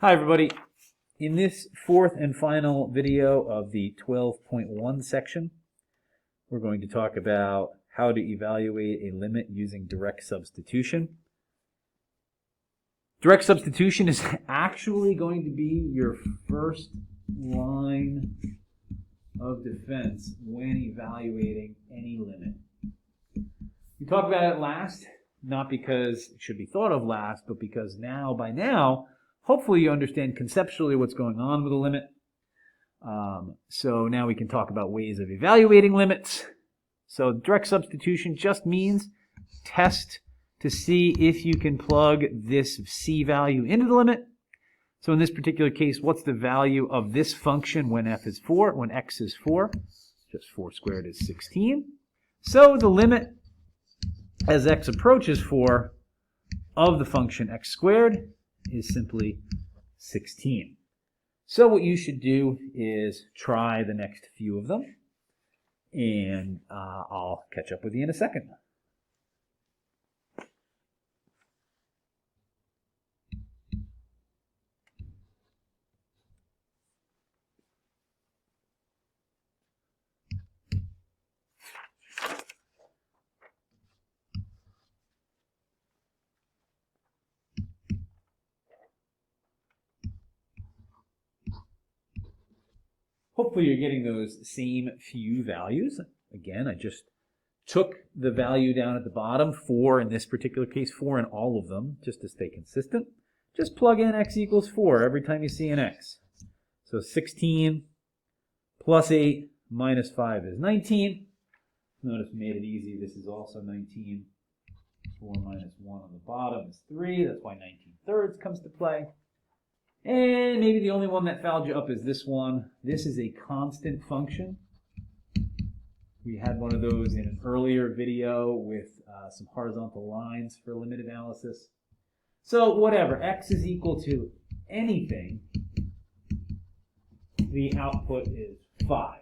Hi everybody. In this fourth and final video of the 12.1 section, we're going to talk about how to evaluate a limit using direct substitution. Direct substitution is actually going to be your first line of defense when evaluating any limit. We talked about it last, not because it should be thought of last, but because by now, hopefully you understand conceptually what's going on with a limit. So now we can talk about ways of evaluating limits. So direct substitution just means test to see if you can plug this c value into the limit. So in this particular case, what's the value of this function when f is 4, when x is 4? Just 4 squared is 16. So the limit as x approaches 4 of the function x squared is simply 16. So what you should do is try the next few of them, and I'll catch up with you in a second. Hopefully you're getting those same few values. Again, I just took the value down at the bottom, 4 in this particular case, 4 in all of them, just to stay consistent. Just plug in x equals 4 every time you see an x. So 16 plus 8 minus 5 is 19. Notice we made it easy. This is also 19. 4 minus 1 on the bottom is 3. That's why 19/3 comes to play. And maybe the only one that fouled you up is this one. This is a constant function. We had one of those in an earlier video with some horizontal lines for limit analysis. So whatever, x is equal to anything, the output is 5.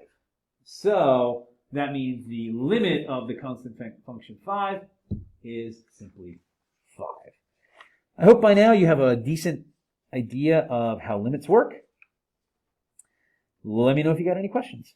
So that means the limit of the constant function 5 is simply 5. I hope by now you have a decent idea of how limits work. Let me know if you got any questions.